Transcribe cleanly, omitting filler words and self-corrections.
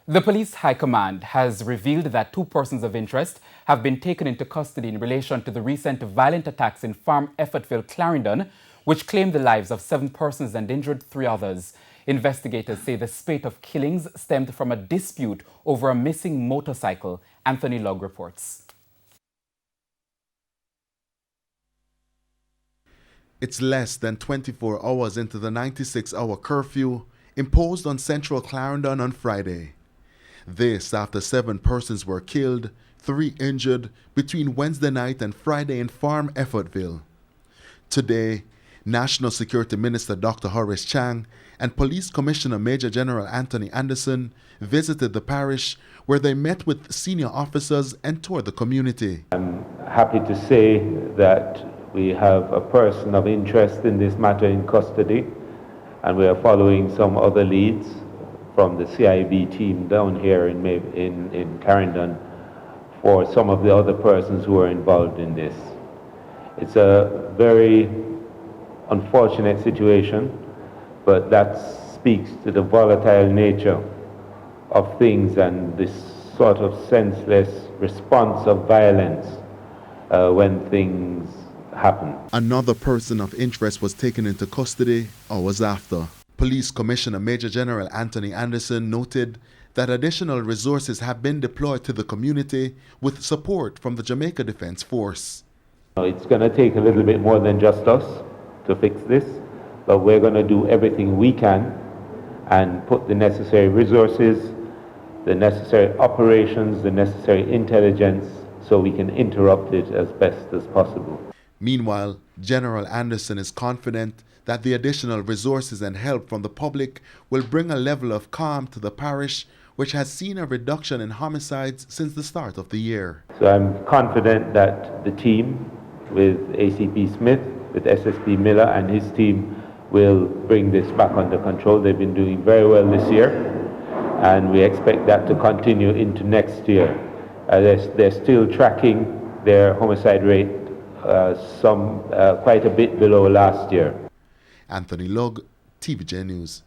The police high command has revealed that two persons of interest have been taken into custody in relation to the recent violent attacks in Farm Effortville, Clarendon, which claimed the lives of 7 persons and injured 3 others. Investigators say the spate of killings stemmed from a dispute over a missing motorcycle. Anthony Logg reports. It's less than 24 hours into the 96-hour curfew imposed on central Clarendon on Friday. This after 7 persons were killed, 3 injured between Wednesday night and Friday in Farm Effortville. Today, National Security Minister Dr. Horace Chang and Police Commissioner Major General Anthony Anderson visited the parish where they met with senior officers and toured the community. I'm happy to say that we have a person of interest in this matter in custody, and we are following some other leads from the CIB team down here in Clarendon for some of the other persons who are involved in this. It's a very unfortunate situation, but that speaks to the volatile nature of things and this sort of senseless response of violence when things happen. Another person of interest was taken into custody hours after. Police Commissioner Major General Anthony Anderson noted that additional resources have been deployed to the community with support from the Jamaica Defense Force. It's going to take a little bit more than just us to fix this, but we're going to do everything we can and put the necessary resources, the necessary operations, the necessary intelligence so we can interrupt it as best as possible. Meanwhile, General Anderson is confident that the additional resources and help from the public will bring a level of calm to the parish, which has seen a reduction in homicides since the start of the year. So I'm confident that the team with ACP Smith, with SSP Miller and his team will bring this back under control. They've been doing very well this year, and we expect that to continue into next year. They're still tracking their homicide rate quite a bit below last year. Anthony Logg, TVJ News.